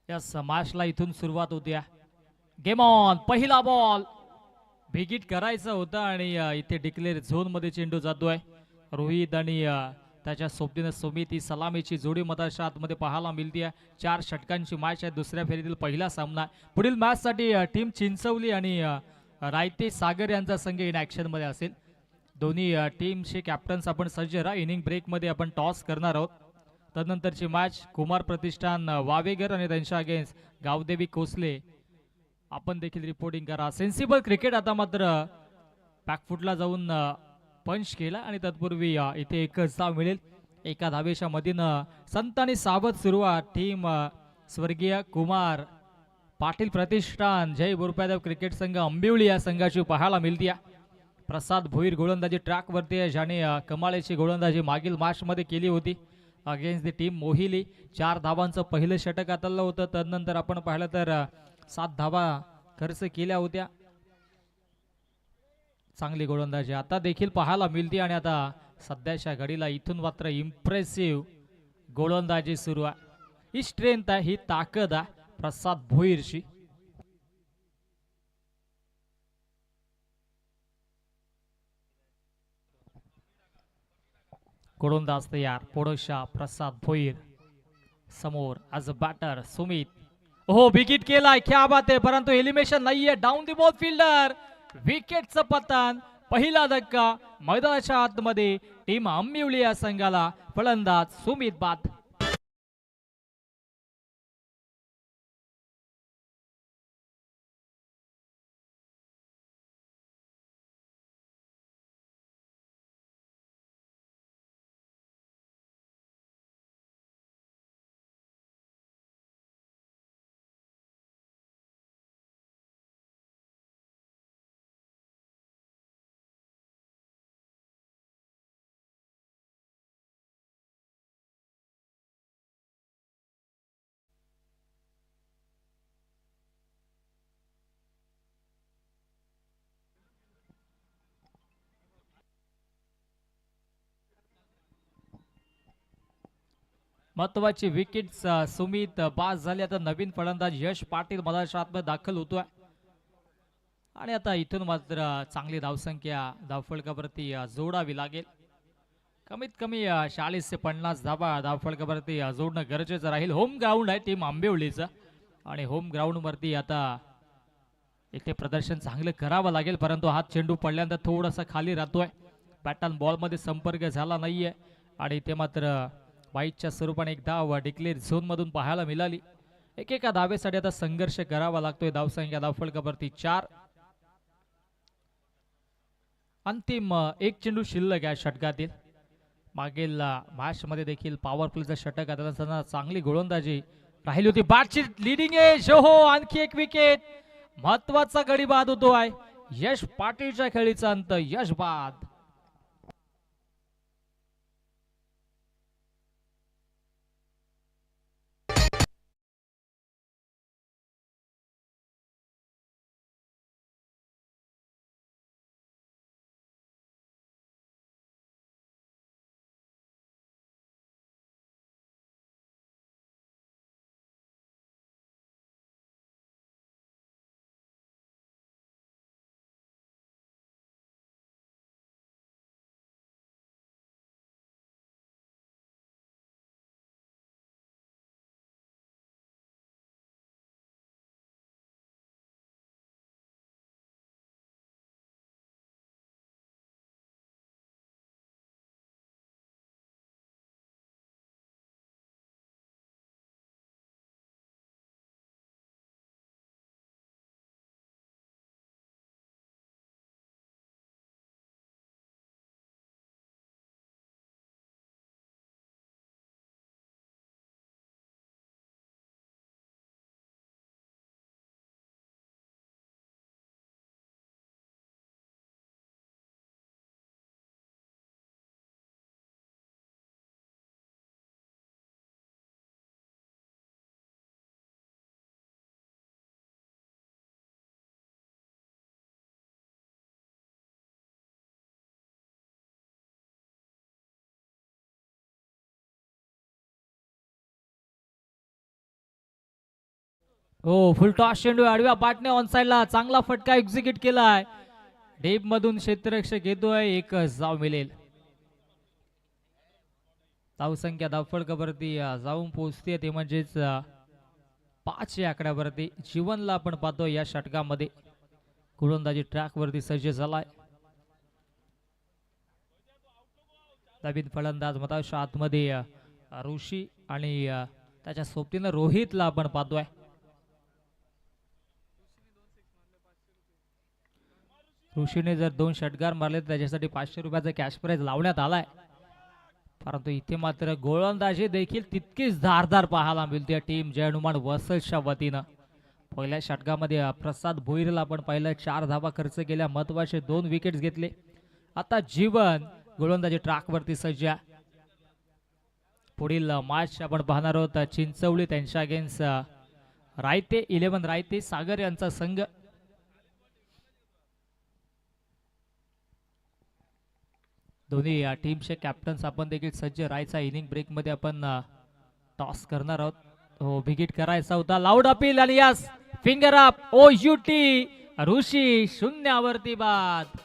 Yes मॅचला इथून सुरुवात होते. Game on. पहिला बॉल बिगिट करायचं होतं आणि इथे डिक्लेअर झोन मध्ये चेंडू जातोय. रोहित आणि त्याच्या सोबतीनं सुमित ही सलामीची जोडी मधाच्या आतमध्ये पाहायला मिळते. 4 षटकांची मॅच आहे. दुसऱ्या फेरीतील पहिला सामना. पुढील मॅच साठी टीम चिंचवली आणि रायते सागर यांचा संघ इन ऍक्शन मध्ये असेल. दोन्ही टीमचे कॅप्टन्स आपण सज्ज राहा. इनिंग ब्रेक मध्ये आपण टॉस करणार आहोत. तदनंतरची मॅच कुमार प्रतिष्ठान वावेगर आणि त्यांच्या अगेन्स्ट गावदेवी कोसले आपण देखील रिपोर्टिंग करा. सेन्सिबल क्रिकेट आता मात्र बॅकफुटला जाऊन पंच केला आणि तत्पूर्वी इथे एकच धाव मिळेल. एका धावेच्या मधीनं संत आणि सावध सुरुवात. टीम स्वर्गीय कुमार पाटील प्रतिष्ठान जय बुरप्यादेव क्रिकेट संघ अंबिवली या संघाची पाहायला मिळते. प्रसाद भोईर गोलंदाजी ट्रॅक वरती आहे, ज्याने कमालीची गोलंदाजी मागील मॅच मध्ये केली होती अगेन्स्ट द टीम मोहिली. 4 धावांचं पहिलं षटक आतलं होतं. तदनंतर आपण पाहिलं तर 7 धावा खर्च केल्या होत्या. चांगली गोलंदाजी आता देखील पाहायला मिळते आणि आता सध्याच्या घडीला इथून मात्र इम्प्रेसिव्ह गोलंदाजी सुरू आहे. ही स्ट्रेंथ आहे, ही ताकद आहे प्रसाद भोईरची. गोलंदाज तयार. पोडोशा प्रसाद भोईर समोर ॲज अ बॅटर सुमित. हो विकेट केलाय, क्या बात आहे. परंतु एलिमिनेशन नाहीये. Down the ball fielder. विकेटचं पतन. पहिला धक्का मैदानाच्या आतमध्ये. टीम अंबिवली या संघाला फलंदाज सुमित बाद. महत्वाची विकेट सुमित बाद झाली. आता नवीन फलंदाज यश पाटील मधाच्या आतमध्ये दाखल होतोय आणि आता इथून मात्र चांगली धावसंख्या धावफलकावरती जोडावी लागेल. कमीत कमी 40 ते 50 धावा धावफलकावरती जोडणं गरजेचं राहील. होम ग्राउंड आहे टीम आंबिवलीचं आणि होम ग्राउंड वरती आता इथे प्रदर्शन चांगलं करावं लागेल. परंतु हात चेंडू पडल्यानंतर थोडासा खाली राहतोय. बॅटन बॉल मध्ये संपर्क झाला नाहीये आणि इथे मात्र वाईटच्या स्वरूपाने एक धाव डिक्लेअर झोन मधून पाहायला मिळाली. एकेका धावेसाठी आता संघर्ष करावा लागतोय. धावसंख्या धावफलकावरती 4. अंतिम एक चेंडू शिल्लक आहे षटकातील. मागील मॅच मध्ये देखील पॉवर प्लेचं षटक आता चांगली गोलंदाजी राहिली होती. बॅटची लिडिंग एज. हो आणखी एक विकेट. महत्वाचा गडी बाद होतोय. यश पाटीलच्या खेळीचा अंत. यश बाद. हो, फुल टॉस चेंडू आडव्या पाटने ऑन साइडला चांगला फटका एक्झिक्यूट केलाय. डीप मधून क्षेत्ररक्षक येतोय, एक जाव मिळेल. धावसंख्या धावफळकावरती जाऊन पोहोचते ते म्हणजेच 5 या आकड्यावरती. जीवनला आपण पाहतो या षटकामध्ये गोलंदाजी ट्रॅक वरती सज्ज झालाय. नवीन फलंदाज मताच्या आतमध्ये ऋषी आणि त्याच्या सोबतीनं रोहितला आपण पाहतोय. ऋषीने जर 2 षटकार मारले तर त्याच्यासाठी 500 रुपयाचा कॅश प्राइज लावण्यात आलाय. परंतु इथे मात्र गोलंदाजी देखील तितकीच धारदार पाहायला मिळते टीम जय हनुमान वसईच्या वतीनं. पहिल्या षटकामध्ये प्रसाद भोईरला आपण पाहिलं 4 धावा खर्च केल्या, महत्वाचे 2 विकेट्स घेतले. आता जीवन गोलंदाजी ट्रॅक वरती सज्ज. पुढील मॅच आपण पाहणार आहोत चिंचवली त्यांच्या अगेन्स्ट रायते 11 रायते सागर यांचा संघ. दोन्ही टीमचे कॅप्टन्स आपण देखील सज्ज. रायचा इनिंग ब्रेक मध्ये आपण टॉस करणार आहोत. हो, विकेट करायचा होता. लाऊड अपील आणि यस फिंगर अप ओ युटी. ऋषी शून्यावरती बाद.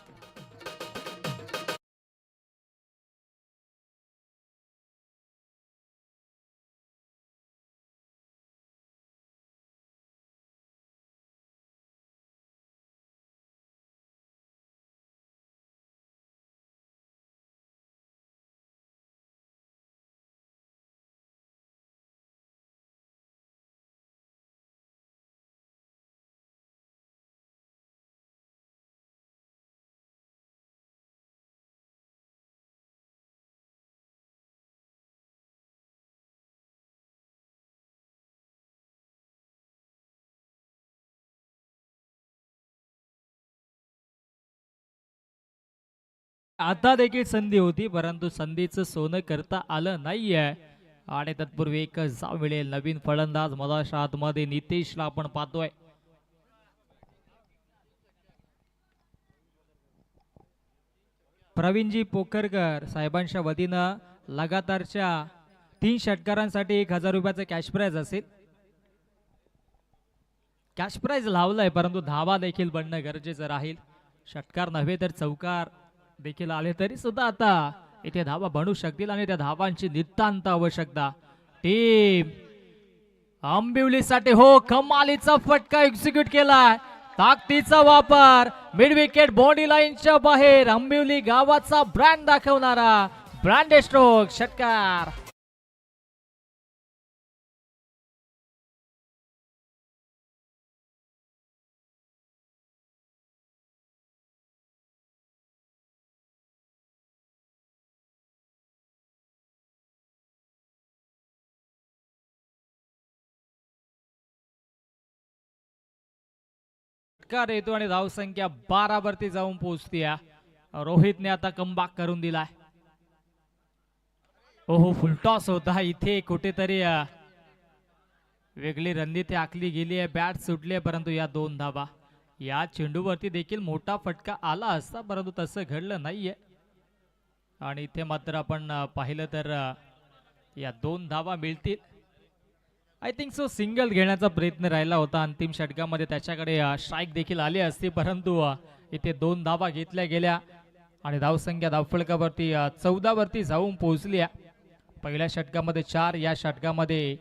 आता देखील संधी होती परंतु संधीचं सोनं करता आलं नाहीये आणि तत्पूर्वी एक जाव मिळेल. नवीन फलंदाज मधाच्या आतमध्ये नितेशला आपण पाहतोय. प्रवीणजी पोखरकर साहेबांच्या वतीनं लगातारच्या 3 षटकारांसाठी 1000 रुपयाचं कॅश प्राइज असेल. कॅश प्राइज लावलाय परंतु धावा देखील बनणं गरजेचं राहील. षटकार नव्हे तर चौकार देखील आले तरी सुद्धा आता इथे धावा बनू शकतील आणि त्या धावांची नितांत आवश्यकता. टीम आंबिवलीसाठी हो कमालीचा फटका एक्झिक्यूट केलाय. ताकदीचा वापर मिड विकेट बॉडी लाईनच्या बाहेर आंबिवली गावाचा ब्रँड दाखवणारा ब्रँड स्ट्रोक षटकार. षटकार येतो आणि धावसंख्या 12 वरती जाऊन पोहोचते. रोहितने आता कमबॅक करून दिलाय. ओहो, फुलटॉस होता इथे कुठेतरी वेगळी रणनीती आखली गेली आहे. बॅट सुटली परंतु या 2 धावा या चेंडूवरती देखील मोठा फटका आला असता परंतु तसं घडलं नाहीये. आणि इथे मात्र आपण पाहिलं तर या 2 धावा मिळतील. आय थिंक सो सिंगल घेण्याचा प्रयत्न राहिला होता अंतिम षटकामध्ये. त्याच्याकडे स्ट्राईक देखील आली असती परंतु इथे 2 धावा घेतल्या गेल्या आणि धावसंख्या धावफलकावरती 14 वरती जाऊन पोहोचली. पहिल्या षटकामध्ये 4 या षटकामध्ये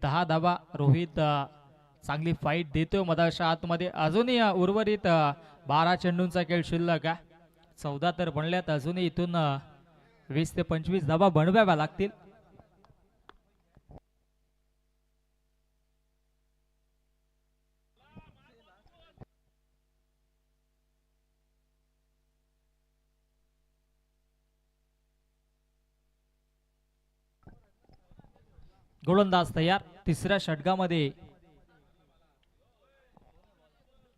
10 धावा. रोहित चांगली फाईट देतोय मधाच्या आतमध्ये. अजूनही उर्वरित 12 चेंडूंचा खेळ शिल्लक आहे. 14 तर बनल्यात, अजूनही इथून 20 ते 25 धावा बनवाव्या लागतील. गोलंदाज तयार. तिसऱ्या षटकामध्ये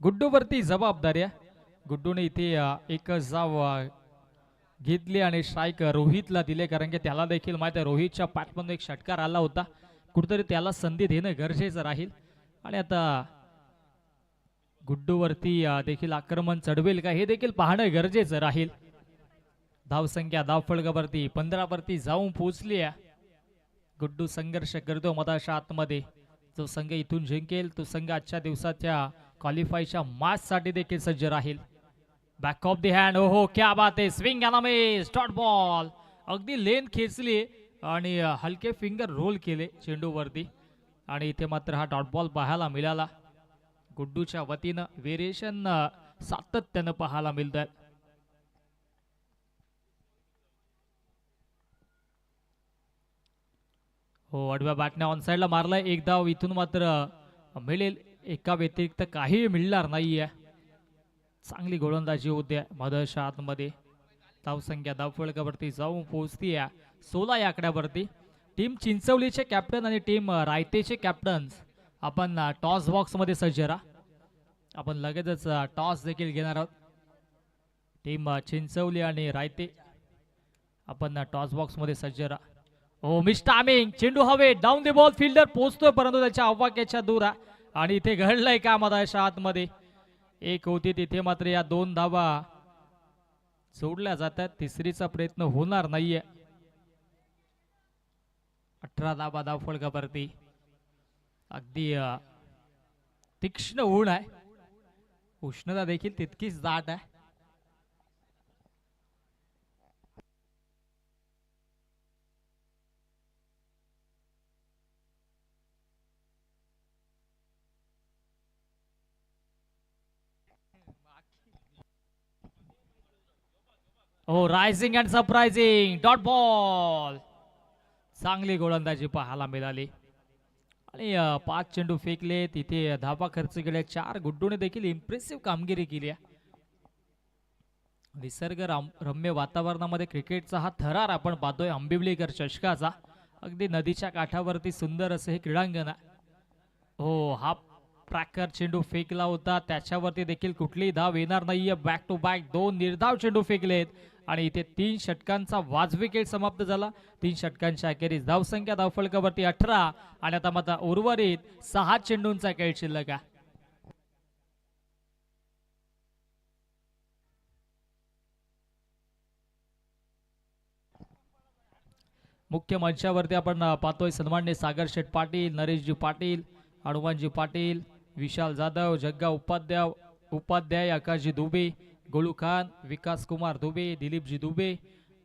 गुड्डूवरती जबाबदारी. गुड्डूने इथे एक जाव घेतली आणि स्ट्राईक रोहितला दिले कारण की त्याला देखील माहिती आहे रोहितच्या पाठमधून एक षटकार आला होता. कुठेतरी त्याला संधी देणं गरजेचं राहील आणि आता गुड्डूवरती देखील आक्रमण चढवेल का हे देखील पाहणं गरजेचं राहील. धावसंख्या धावफलकावरती 15 वरती जाऊन पोहोचली. गुड्डू संघर्ष करतो मधाच्या आतमध्ये. जो संघ इथून जिंकेल तो संघ आजच्या दिवसाच्या क्वालिफायच्या मॅचसाठी देखील सज्ज राहील. बॅक ऑफ द हँड, हो क्या बात आहे, swing and miss, dot ball. अगदी लेन खेचली आणि हलके फिंगर रोल केले चेंडूवरती आणि इथे मात्र हा डॉट बॉल पाहायला मिळाला. गुड्डूच्या वतीनं व्हेरिएशन सातत्यानं पाहायला मिळत आहे. हो, आडव्या बॅटने ऑन साइडला मारलाय एक धाव. इथून मात्र मिळेल एका व्यतिरिक्त काही मिळणार नाहीये. चांगली गोलंदाजी होते मधोच्या आतमध्ये. धावसंख्या धावफलकावरती जाऊन पोहोचती 16 या आकड्यावरती. टीम चिंचवलीचे कॅप्टन आणि टीम रायतेचे कॅप्टन आपण टॉस बॉक्स मध्ये सज्ज राहा. आपण लगेचच टॉस देखील घेणार आहोत. टीम चिंचवली आणि रायते आपण टॉस बॉक्स मध्ये सज्ज राहा. हो, मिस टायमिंग, चेंडू हवे, डाऊन द बॉल, फिल्डर पोहोचतोय परंतु त्याच्या अवाक्याच्या दूर आणि इथे घडलंय का मधाच्या आतमध्ये. एक होती तिथे मात्र या 2 धावा सोडल्या जातात. तिसरीचा प्रयत्न होणार नाहीये. 18 धावा धावफलकावरती. अगदी तीक्ष्ण ऊन आहे, उष्णता देखील तितकीच दाट आहे. हो, rising and surprising, dot ball. चांगली गोलंदाजी पाहायला मिळाली आणि 5 चेंडू फेकले, तिथे धाबा खर्च केले 4. गुड्डूने देखील इम्प्रेसिव्ह कामगिरी केली आहे. निसर्ग रम्य वातावरणामध्ये क्रिकेटचा हा थरार आपण पाहतोय आंबिवलीकर चषकाचा. अगदी नदीच्या काठावरती सुंदर असे हे क्रीडांगण आहे. हो, हा ट्रॅकर चेंडू फेकला होता, त्याच्यावरती देखील कुठलीही धाव येणार नाहीये. बॅक टू बॅक 2 निर्धाव चेंडू फेकलेत आणि इथे 3 षटकांचा वाजवी खेळ समाप्त झाला. 3 षटकांच्या अखेरीस धावसंख्या धावफलकावरती 18 आणि आता मात्र उर्वरित 6 चेंडूंचा खेळ शिल्लक आहे. मुख्य मंचावरती आपण पाहतोय सन्माननीय सागर शेठ पाटील, नरेशजी पाटील, हनुमानजी पाटील, विशाल जाधव, जग्गा उपाध्याय, आकाशजी दुबे, गोलू खान, विकास कुमार दुबे, दिलीपजी दुबे,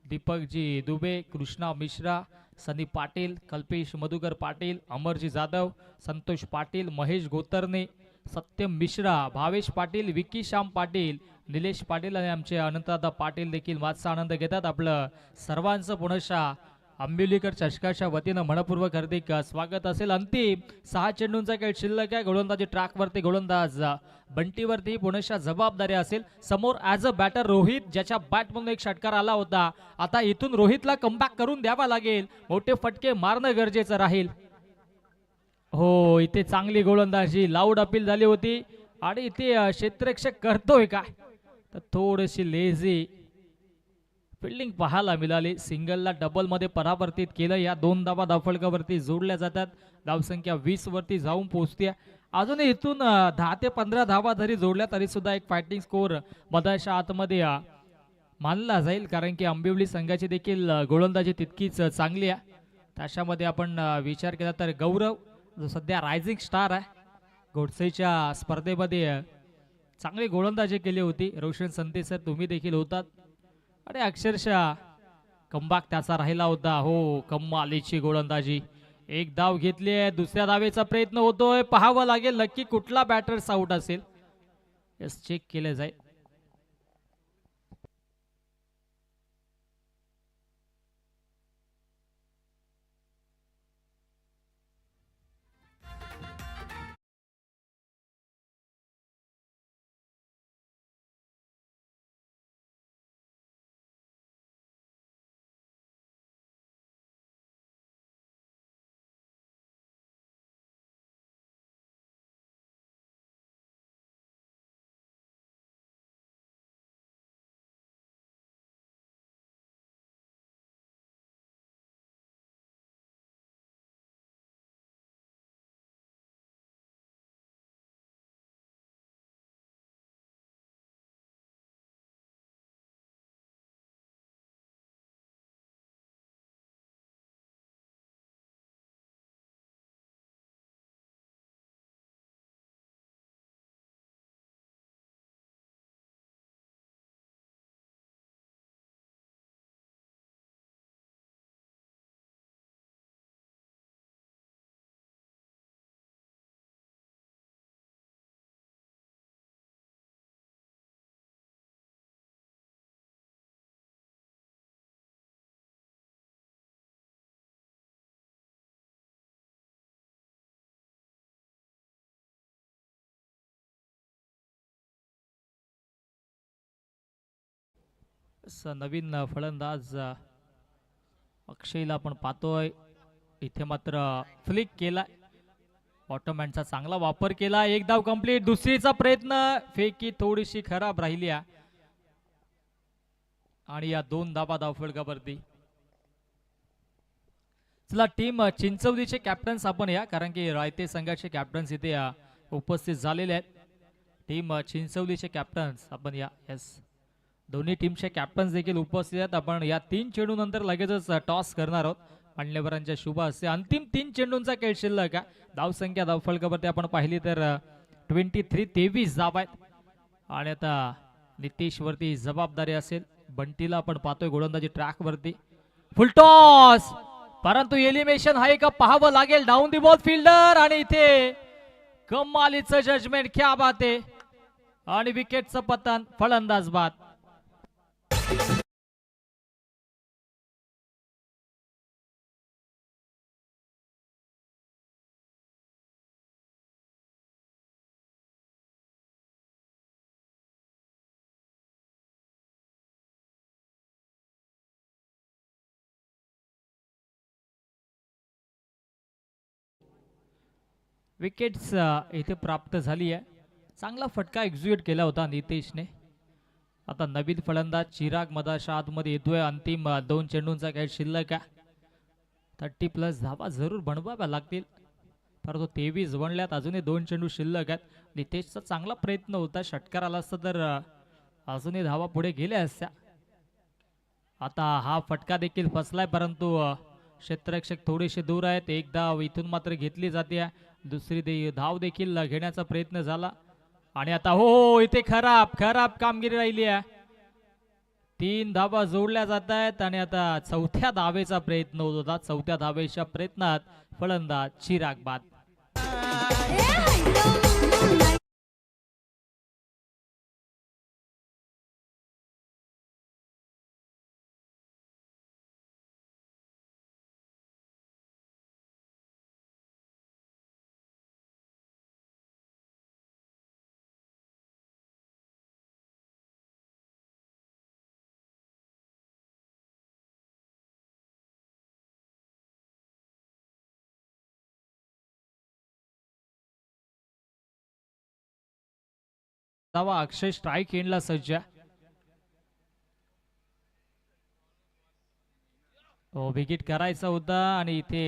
दीपकजी दुबे, कृष्णा मिश्रा, संदीप पाटील, कल्पेश मधुकर पाटील, अमरजी जाधव, संतोष पाटील, महेश गोतरणे, सत्यम मिश्रा, भावेश पाटील, विकी श्याम पाटील, निलेश पाटील आणि आमचे अनंतदादा पाटील देखील माझा आनंद घेतात. आपलं सर्वांचं पुनशा आंबिवलीकर चषकाच्या वतीनं मनपूर्वक हार्दिक स्वागत असेल. अंतिम 6 चेंडूंचा खेळ शिल्लक आहे. गोलंदाजी ट्रॅकवरती गोलंदाज बंटीवरती पुनशा जबाबदारी असेल. समोर ॲज अ बॅटर रोहित, ज्याच्या बॅटमधून एक षटकार आला होता. आता इथून रोहितला कमबॅक करून द्यावा लागेल, मोठे फटके मारणं गरजेचं राहील. हो, इथे चांगली गोलंदाजी, लाऊड अपील झाली होती आणि इथे क्षेत्ररक्षक करतोय काय, तर थोडीशी लेझी फिल्डिंग पाहायला मिळाली. सिंगलला डबल मध्ये परावर्तित केलं. या 2 धावा धावफलकावरती जोडल्या जातात. धावसंख्या 20 वरती जाऊन पोहोचते. अजून इथून 10 ते 15 धावा जरी जोडल्या तरी सुद्धा एक फायटिंग स्कोर मधाच्या आतमध्ये मानला जाईल, कारण की आंबिवली संघाची देखील गोलंदाजी तितकीच चांगली आहे. त्याच्यामध्ये आपण विचार केला तर गौरव जो सध्या रायझिंग स्टार आहे, गोडसेच्या स्पर्धेमध्ये चांगली गोलंदाजी केली होती. रोशन संते सर तुम्ही देखील होतात आणि अक्षरशः कमबॅक त्याचा राहिला होता. हो, कमालीची गोलंदाजी, एक धाव घेतली आहे. दुसऱ्या धावेचा प्रयत्न होतोय, पाहावं लागेल नक्की कुठला बॅटर आउट असेल. यस, चेक केलं जाईल. नवीन फलंदाज अक्षयला आपण पाहतोय. इथे मात्र फ्लिक केला. ऑटोमॅनचा चांगला वापर केला. एक धाव कंप्लीट. दुसरीचा प्रयत्न फेकी थोडीशी खराब राहिली आणि या 2 धाबा धावफलकावरती. चला टीम चिंचवलीचे कॅप्टन्स आपण या, कारण की रायते संघाचे कॅप्टन्स इथे उपस्थित झालेले आहेत. टीम चिंचवलीचे कॅप्टन्स आपण या. येस, दोन्ही टीमचे कॅप्टन्स देखील उपस्थित आहेत. आपण या 3 चेंडू नंतर लगेचच टॉस करणार आहोत. मान्यवरांच्या शुभ हस्ते अंतिम 3 चेंडूंचा खेळ शिल्लक आहे. धावसंख्या धावफलकावरती आपण पाहिली तर 23 धाव आहेत. आणि आता नितेश वरती जबाबदारी असेल. बंटीला आपण पाहतोय गोलंदाजी ट्रॅक वरती. फुल टॉस, परंतु एलिमिनेशन आहे का पाहावं लागेल. डाऊन दी बॉल फिल्डर आणि इथे कमालीचं जजमेंट, क्या बात आहे. आणि विकेटचं पतन, फलंदाज बाद. विकेट्स इथे प्राप्त झाली आहे. चांगला फटका एक्झिक्यूट केला होता नितेशने. आता नवीन फलंदाज चिराग मदाशा आतमध्ये येतोय. अंतिम 2 चेंडूंचा खेळ शिल्लक आहे. 30+ धावा जरूर बनवाव्या लागतील, परंतु 23 बनल्यात. अजूनही 2 चेंडू शिल्लक आहेत. नितेशचा चांगला प्रयत्न होता. षटकार आला असता तर अजूनही धावा पुढे गेल्या असत्या. आता हा फटका देखील फसलाय, परंतु क्षेत्ररक्षक थोडेसे दूर आहेत. एक धाव इथून मात्र घेतली जाते. दुसरी धाव देखील घेण्याचा प्रयत्न झाला आणि आता हो इथे खराब कामगिरी राहिली आहे. 3 धावा जोडल्या जात आहेत आणि आता चौथ्या धावेचा प्रयत्न होत होता. चौथ्या धावेच्या प्रयत्नात फलंदाज चिराग बाद. धावा अक्षय स्ट्राईक एंडला सज्ज. हो, विकेट करायचा होता आणि इथे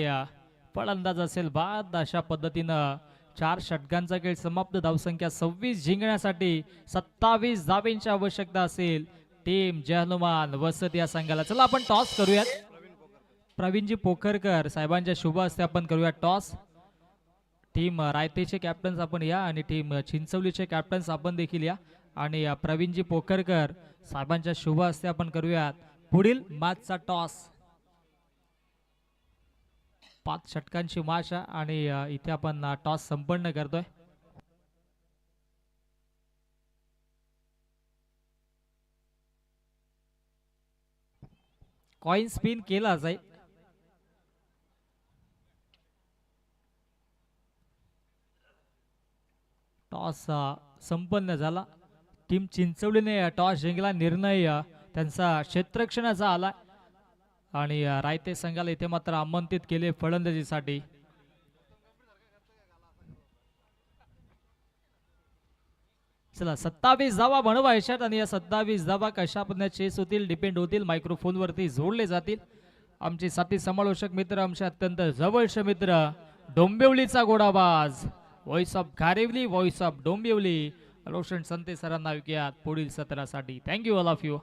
फलंदाज असेल बाद. अशा पद्धतीनं 4 षटकांचा खेळ समाप्त. धावसंख्या 26 जिंकण्यासाठी 27 धावेंची आवश्यकता असेल टीम जय हनुमान वसत या संघाला. चला आपण टॉस करूयात. प्रवीणजी पोखरकर साहेबांच्या शुभ हस्ते आपण करूया टॉस. टीम रायतेचे कॅप्टन्स आपण या आणि टीम चिंचवलीचे कॅप्टन्स आपण देखील या. आणि प्रवीणजी पोखरकर साहेबांच्या शुभ हस्ते आपण करूयात पुढील मॅचचा टॉस. 5 षटकांची मॅच आणि इथे आपण टॉस संपन्न करतोय. कॉइन स्पिन केला जाईल. टॉस संपन्न झाला. टीम चिंचवलीने टॉस जिंकला. निर्णय त्यांचा क्षेत्ररक्षणाचा आला आणि रायते संघाला इथे मात्र आमंत्रित केले फलंदाजीसाठी. चला 27 धावा बनवायच्यात आणि या 27 धावा कशा पद्धतीने चेस होतील, डिपेंड होतील, मायक्रोफोन वरती जोडले जातील. आमचे साथी समालोचक मित्र, आमचे अत्यंत जवळचे मित्र, डोंबिवलीचा गोडाबाज, व्हॉइस ऑफ गारेवली, व्हॉइस ऑफ डोंबिवली, रोशन संते सरांना विकूयात पुढील सत्रासाठी. Thank you all of you.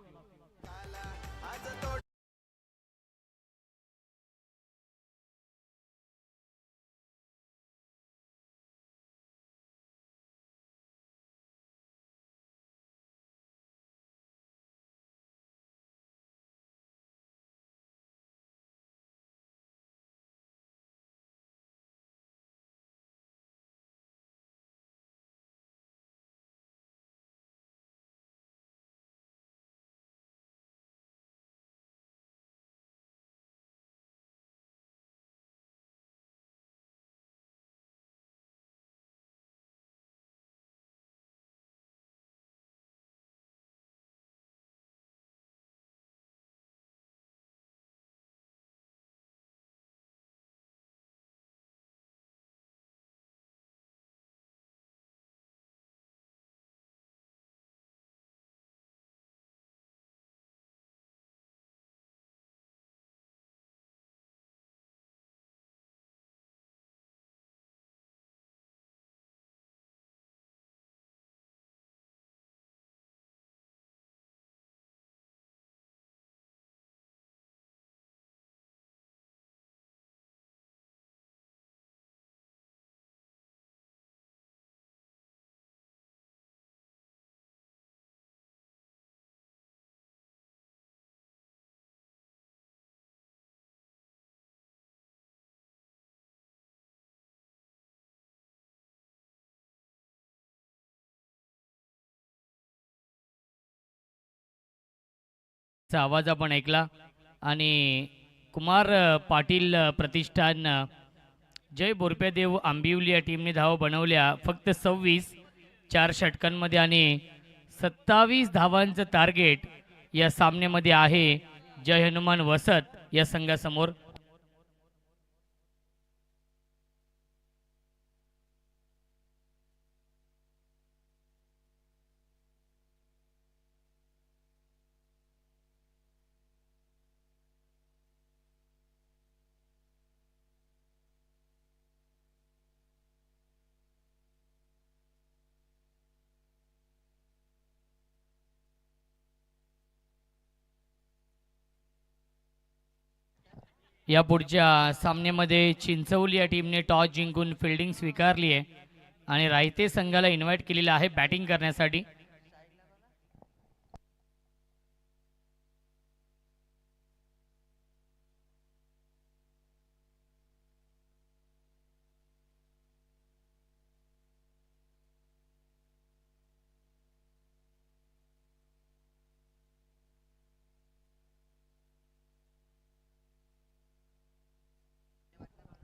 चा आवाज आपण ऐकला आणि कुमार पाटील प्रतिष्ठान जय बोरप्यादेव आंबिवली या टीमने धावा बनवल्या फक्त 26 4 षटकांमध्ये आणि 27 धावांचं टार्गेट या सामन्यामध्ये आहे जय हनुमान वसत या संघासमोर. या पुढच्या सामन्यामध्ये चिंचवली या टीमने टॉस जिंकून फिल्डिंग स्वीकारली आहे आणि रायते संघाला इन्व्हाइट केलेलं आहे बॅटिंग करण्यासाठी.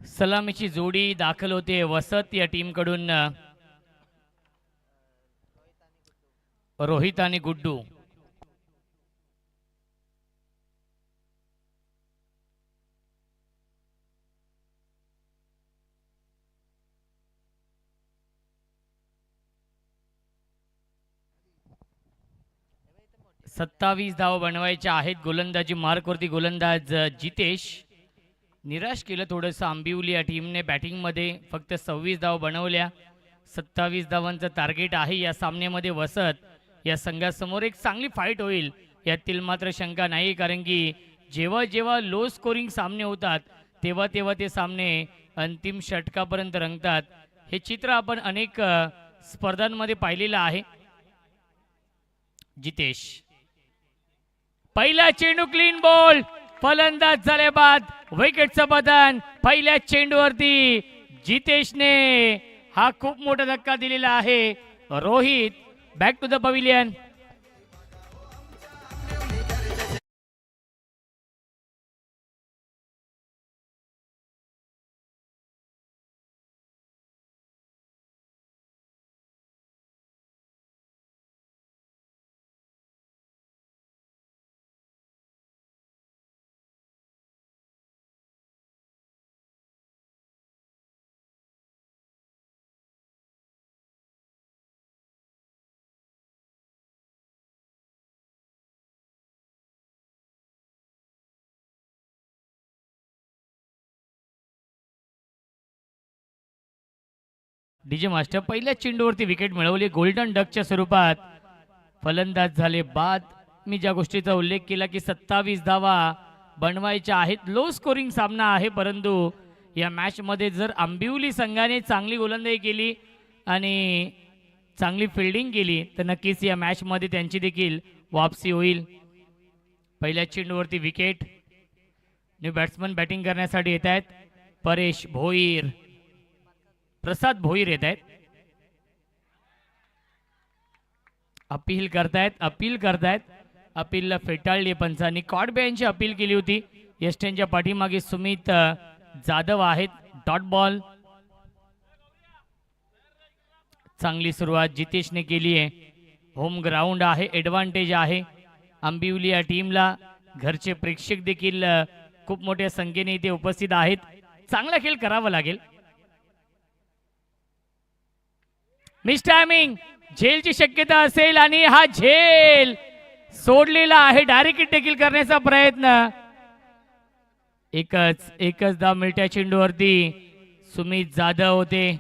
सलामीची जोडी दाखल होते वसत या टीम कडून रोहित आणि गुड्डू. सत्तावीस धाव बनवायच्या आहेत. गोलंदाजी मार्कवरती गोलंदाज जितेश. निराश केलं थोडंसं आंबिवली या टीमने बॅटिंगमध्ये फक्त 26 धाव बनवल्या. 27 धावांचं टार्गेट आहे या सामन्यामध्ये. वसत या संघासमोर एक चांगली फाईट होईल यातील मात्र शंका नाही, कारण की जेव्हा जेव्हा लो स्कोरिंग सामने होतात तेव्हा तेव्हा ते सामने अंतिम षटकापर्यंत रंगतात. हे चित्र आपण अनेक स्पर्धांमध्ये पाहिलेलं आहे. जितेश पहिला चेंडू क्लीन बॉल. फलंदाज झाले बाद विकेटचं बदन. पहिल्या चेंडूवरती जितेशने हा खूप मोठा धक्का दिलेला आहे. Rohit back to the pavilion. DJ master पहिल्या चेंडूवरती विकेट मिळवली गोल्डन डकच्या स्वरूपात. फलंदाज झाले बाद. मी ज्या गोष्टीचा उल्लेख केला की 27 धावा बनवायच्या आहेत. लो स्कोरिंग सामना आहे, परंतु या मॅच मध्ये जर आंबिवली संघाने चांगली गोलंदाजी केली आणि चांगली फिल्डिंग केली तर नक्कीच या मॅच मध्ये त्यांची देखील वापसी होईल. पहिल्या चेंडूवरती विकेट. न्यू बॅट्समन बॅटिंग करण्यासाठी येत आहेत. परेश भोईर, प्रसाद भोईर येत आहेत. अपील करतायत. अपीलला फेटाळली पंचांनी. कॉडबॅनची अपील केली होती. येस्टेनच्या पाठीमागे सुमित जाधव आहेत. Dot ball. चांगली सुरुवात जितेशने केली आहे. होम ग्राउंड आहे, एडव्हान्टेज आहे आंबिवली या टीमला. घरचे प्रेक्षक देखील खूप मोठ्या संख्येने इथे उपस्थित आहेत. चांगला खेळ करावा लागेल. Miss timing. झेलची शक्यता असेल आणि हा झेल सोडलेला आहे. डायरेक्ट देखील करण्याचा प्रयत्न. एकच धाव मिळत्या चेंडूवरती. सुमित जाधव होते.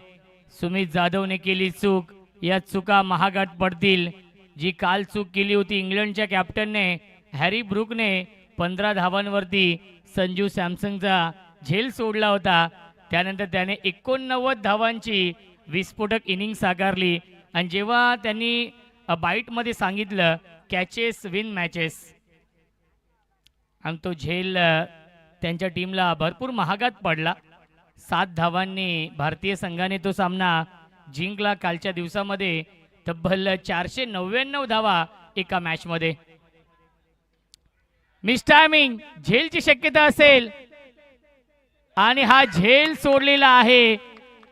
सुमित जाधवने केली चूक. या चुका महागात पडतील. जी काल चूक केली होती इंग्लंडच्या कॅप्टनने हॅरी ब्रूकने 15 धावांवरती संजू सॅमसनचा झेल सोडला होता. त्यानंतर त्याने 89 धावांची विस्फोटक इनिंग साकारली. आणि जेव्हा त्यांनी बाईटमध्ये सांगितलं कॅचेस विन मॅचेस, आणि तो झेल त्यांच्या टीमला भरपूर महागात पडला. 7 धावांनी भारतीय संघाने तो सामना जिंकला. कालच्या दिवसामध्ये तब्बल 499 धावा एका मॅचमध्ये. मिस टायमिंग झेलची शक्यता असेल आणि हा झेल सोडलेला आहे.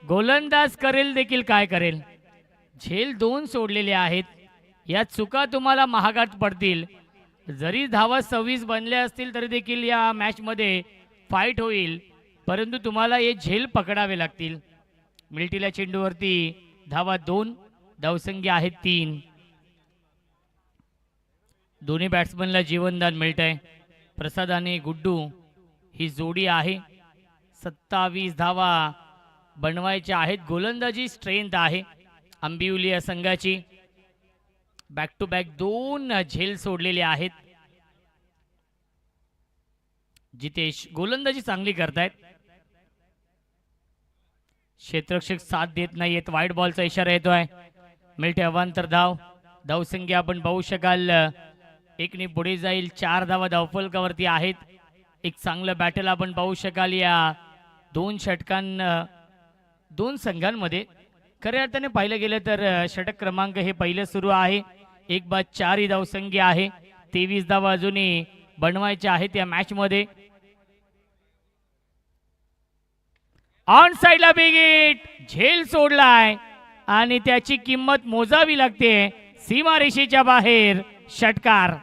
गोलंदाज करेल देखील काय करेल. झेल 2 सोडलेले आहेत. या चुका तुम्हाला महागात पडतील. जरी धावा 26 बनल्या असतील तरी देखील या मॅच मध्ये फाईट होईल, परंतु तुम्हाला हे झेल पकडावे लागतील. मिल्टीला चेंडूवरती धावा 2, धावसंख्या आहेत 3. दोन्ही बॅट्समनला जीवनदान मिळतंय. प्रसाद आणि गुड्डू ही जोडी आहे. 27 धावा बनवायच्या आहेत. गोलंदाजी स्ट्रेंथ आहे आंबिवली या संघाची. बॅक टू बॅक 2 झेल सोडलेले आहेत. जितेश गोलंदाजी चांगली करतायत. क्षेत्ररक्षक साथ देत नाहीयेत. वाईट बॉलचा इशारा येतोय. मिळते अवांतर धाव. धावसंख्या आपण पाहू शकाल 1 पुढे जाईल. 4 धावा धावफलकावरती आहेत. एक चांगलं बॅटल आपण पाहू शकाल या 2 संघांमध्ये. खऱ्या अर्थाने पाहिलं गेलं तर षटक क्रमांक हे पहिलं सुरू आहे. 1 बाद 4 ही धावसंख्या आहे. 23 धावा अजूनही बनवायच्या आहेत या मॅच मध्ये. ऑन साइडला बिग हिट. झेल सोडलाय आणि त्याची किंमत मोजावी लागते. सीमारेषेच्या बाहेर षटकार.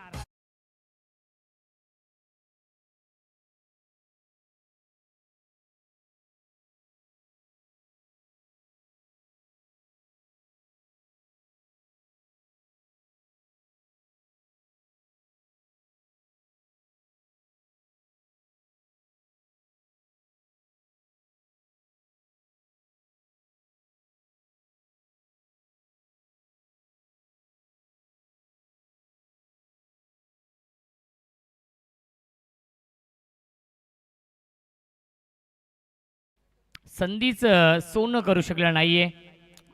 संधीचं सोनं करू शकला नाहीये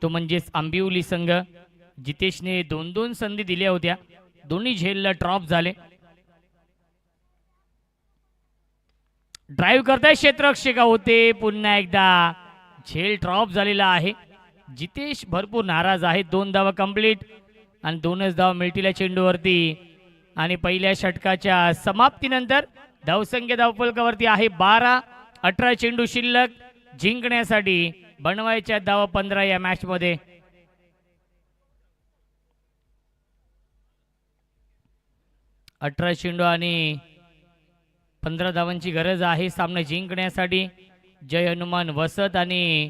तो म्हणजेच आंबिवली संघ. जितेशने 2-2 संधी दिल्या होत्या. दोन्ही झेलला ड्रॉप झाले. ड्राईव्ह करताय क्षेत्ररक्षक होते. पुन्हा एकदा झेल ड्रॉप झालेला आहे. जितेश भरपूर नाराज आहे. 2 धावा कंप्लीट आणि 2च धावा मिळतील चेंडूवरती. आणि पहिल्या षटकाच्या समाप्तीनंतर धावसंख्या धावफलकावरती आहे 12. 18 चेंडू शिल्लक. जिंकण्यासाठी बनवायच्या धावा 15 या मॅच मध्ये. अठरा चेंडू आणि 15 धावांची गरज आहे सामना जिंकण्यासाठी. जय हनुमान वसत आणि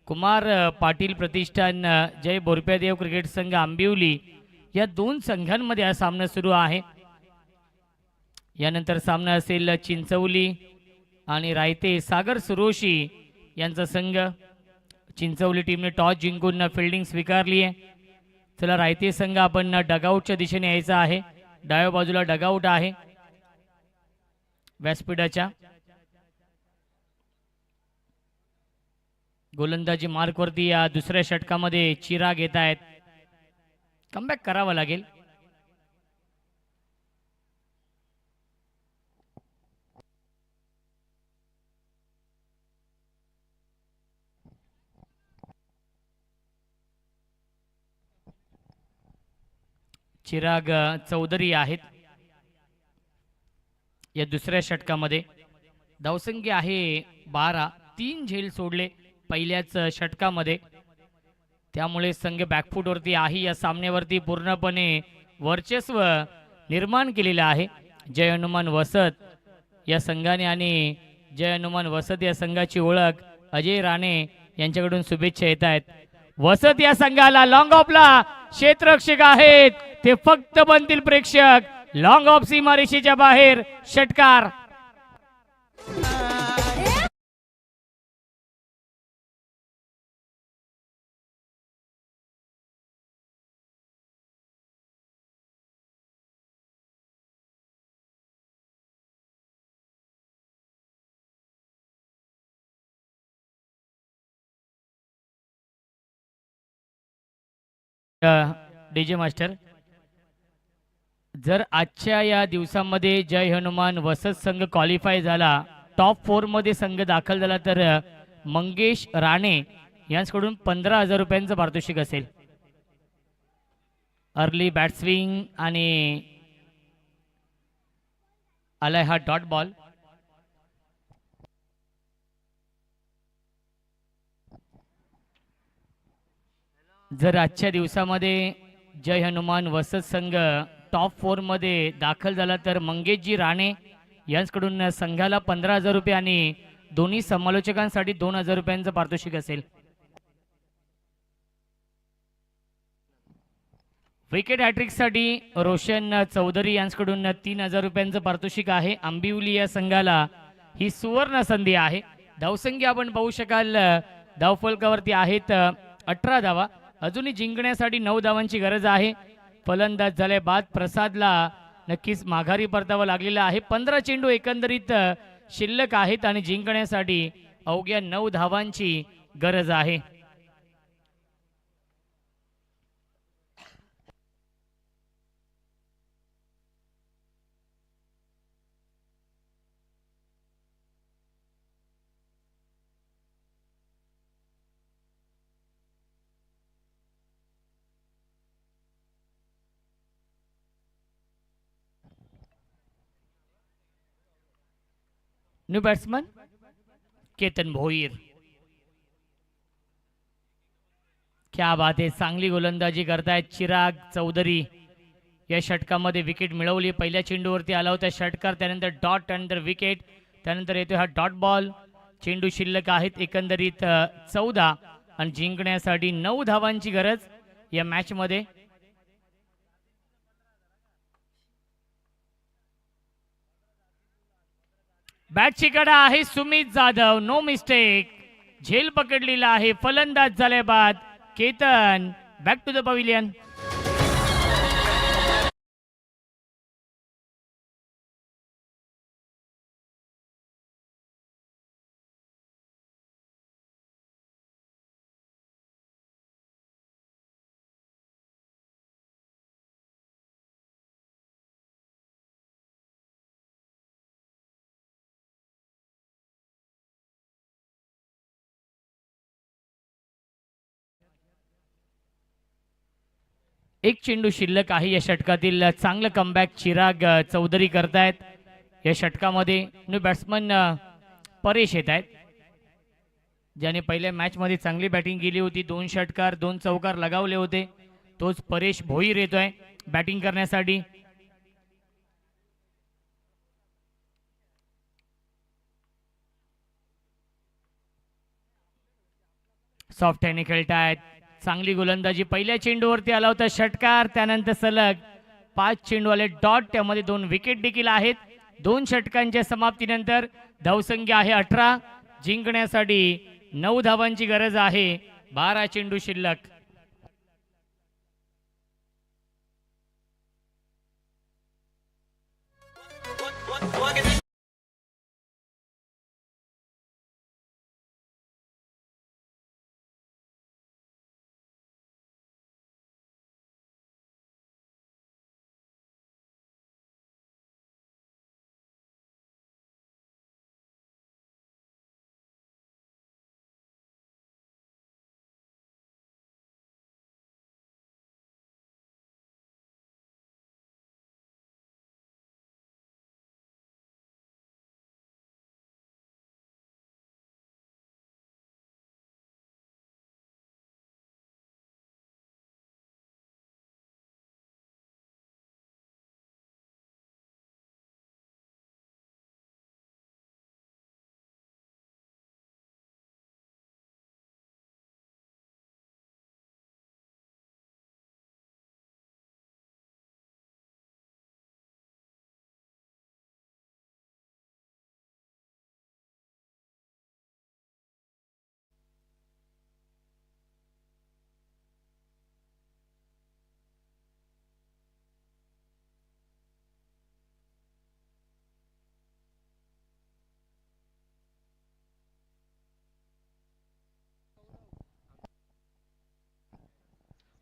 कुमार पाटील प्रतिष्ठान जय बोरप्यादेव क्रिकेट संघ आंबिवली या 2 संघांमध्ये हा सामना सुरू आहे. यानंतर सामना असेल चिंचवली आणि रायते सागर सुरोशी यांचा संघ. चिंचवली टीमने टॉस जिंकून फिल्डिंग स्वीकारली आहे. चला रायते संघ आपण डगआउटच्या दिशेने यायचा आहे. डाव्या बाजूला डगआउट आहे व्यासपीठाच्या. गोलंदाजी मार्कवरती या दुसऱ्या षटकामध्ये चिराग येत आहेत. कमबॅक करावा लागेल. चिराग चौधरी आहेत या दुसऱ्या षटकामध्ये. धावसंख्या आहे 12. 3 झेल सोडले पहिल्याच षटकामध्ये. त्यामुळे संघ बॅकफूटवरती आहे. या सामन्यावरती पूर्णपणे वर्चस्व निर्माण केलेलं आहे जय हनुमान वसत या संघाने. आणि जय हनुमान वसत या संघाची ओळख अजय राणे यांच्याकडून शुभेच्छा येत आहेत. वसत या संघाला लॉंग ऑफला क्षेत्ररक्षक आहेत. ते फक्त बनतील प्रेक्षक. लॉंग ऑफ सीमारेषेच्या बाहेर षटकार. डीजे मास्टर, जर आजच्या या दिवसामध्ये जय हनुमान वसत संघ क्वालिफाय झाला, टॉप 4 मध्ये संघ दाखल झाला, तर मंगेश राणे यांच्याकडून 15,000 रुपयांचं पारितोषिक असेल. अर्ली बॅट स्विंग आणि आलाय हा डॉट बॉल. जर आजच्या दिवसामध्ये जय हनुमान वसत संघ टॉप 4 मध्ये दाखल झाला तर मंगेशजी राणे यांच्याकडून संघाला 15,000 रुपये आणि दोन्ही समालोचकांसाठी 2,000 रुपयांचं पारितोषिक असेल. विकेट हॅट्रिकसाठी रोशन चौधरी यांच्याकडून 3,000 रुपयांचं पारितोषिक आहे. आंबिवली या संघाला ही सुवर्ण संधी आहे. धावसंख्या आपण पाहू शकाल धावफलकावरती आहेत 18 धावा. अजूनही जिंकण्यासाठी 9 धावांची गरज आहे. फलंदाज झाले बाद प्रसादला नक्कीच माघारी परतावा लागलेला आहे. 15 चेंडू एकंदरीत शिल्लक आहेत आणि जिंकण्यासाठी अवघ्या 9 धावांची गरज आहे. New batsman Ketan Bhoir. क्या बात आहे, चांगली गोलंदाजी करतायत चिराग चौधरी. या षटकामध्ये विकेट मिळवली. पहिल्या चेंडूवरती आला होता षटकार, त्यानंतर डॉट, त्यानंतर विकेट, त्यानंतर येतो हा डॉट बॉल. चेंडू शिल्लक आहेत एकंदरीत 14 आणि जिंकण्यासाठी 9 धावांची गरज या मॅच मध्ये. बॅटची कडा आहे सुमित जाधव, नो मिस्टेक. झेल पकडलेला आहे. फलंदाज झाले बाद Ketan. Back to the pavilion. एक चेंडू शिल्लक आहे या षटकातील. चांगलं कमबॅक चिराग चौधरी करतायत या षटकामध्ये. न्यू बॅट्समन परेश येत आहेत, ज्याने पहिल्या मॅच मध्ये चांगली बॅटिंग केली होती. 2 षटकार 2 चौकार लगावले होते. तोच परेश भोईर येतोय बॅटिंग करण्यासाठी. सॉफ्ट हँडने खेळतायत. चांगली गोलंदाजी. पहिल्या चेंडूवरती आला होता षटकार, त्यानंतर सलग 5 चेंडू आले डॉट, त्यामध्ये 2 विकेट देखील आहेत. 2 षटकांच्या समाप्तीनंतर धावसंख्या आहे 18. जिंकण्यासाठी 9 धावांची गरज आहे. 12 चेंडू शिल्लक.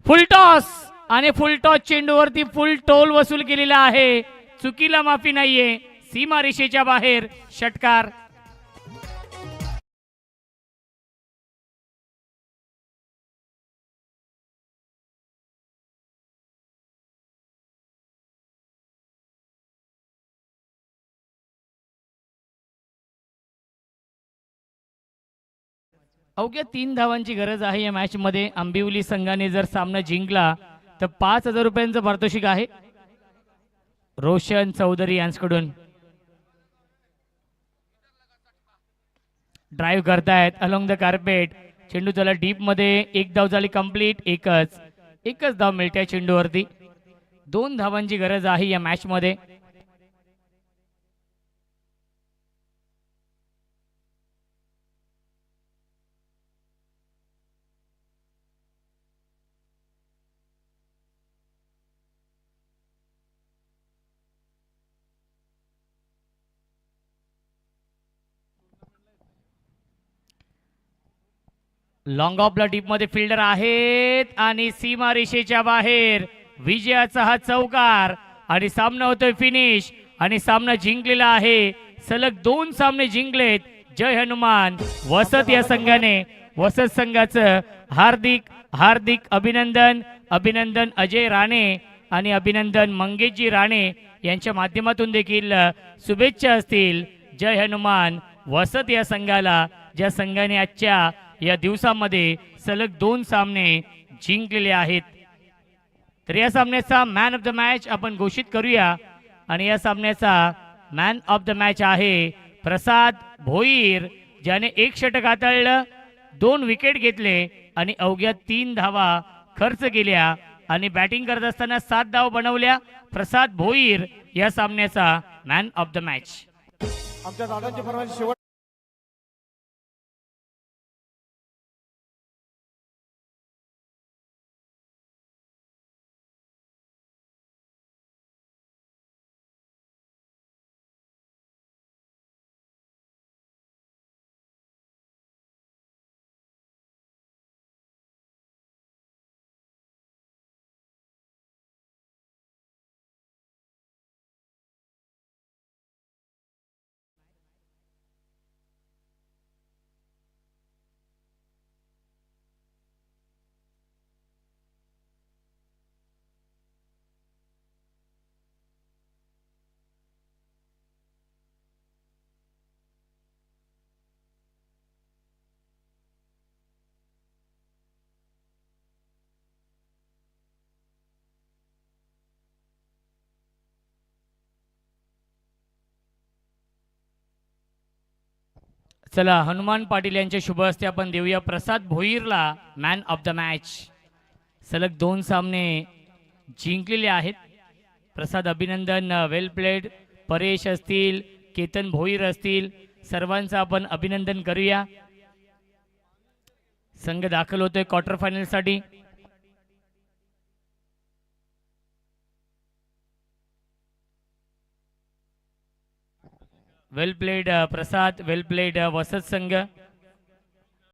फुलटॉस आणि फुलटॉस चेंडूवरती फुल टोल वसूल केलेला आहे. चुकीला माफी नाहीये. सीमा रेषेच्या बाहेर षटकार. अवघ्या 3 धावांची गरज आहे या मॅच मध्ये. आंबिवली संघाने जर सामना जिंकला तर 5,000 रुपयांचं पारितोषिक आहे रोशन चौधरी यांच्याकडून. ड्राईव्ह करतायत अलॉंग द कार्पेट. चेंडू त्याला डीप मध्ये. एक धाव झाली कंप्लीट. एकच धाव मिळते चेंडूवरती. 2 धावांची गरज आहे या मॅच मध्ये. लॉंग ऑफला डीप मध्ये फिल्डर आहेत आणि सीमा रेषेच्या बाहेर. विजयाचा हा चौकार आणि सामना होतोय फिनिश आणि सामना जिंकलेला आहे. सलग 2 सामने जिंकलेत. जय हनुमान वसत या संघाने. वसत संघाचं हार्दिक हार्दिक अभिनंदन. अभिनंदन अजय राणे आणि अभिनंदन मंगेशजी राणे यांच्या माध्यमातून देखील शुभेच्छा असतील. जय हनुमान वसत या संघाला, ज्या संघाने आजच्या या दिवसामध्ये सलग 2 सामने जिंकलेले आहेत. तर या सामन्याचा मॅन ऑफ द मॅच आपण घोषित करूया आणि या सामन्याचा मॅन ऑफ द मॅच आहे प्रसाद भोईर, ज्याने 1 षटक हाताळलं, 2 विकेट घेतले आणि अवघ्या 3 धावा खर्च केल्या आणि बॅटिंग करत असताना 7 धावा बनवल्या. प्रसाद भोईर या सामन्याचा मॅन ऑफ द मॅच. आमच्या दादांची फरमाईश शेवट. चला हनुमान पाटील यांच्या शुभ हस्ते आपण देऊया प्रसाद भोईरला मॅन ऑफ द मॅच. सलग 2 सामने जिंकलेले आहेत. प्रसाद अभिनंदन. वेल प्लेड. परेश असतील, केतन भोईर असतील, सर्वांचं आपण अभिनंदन करूया. संघ दाखल होतोय क्वार्टर फायनल साठी. वेल प्लेड प्रसाद. वेल प्लेड वसत संघ.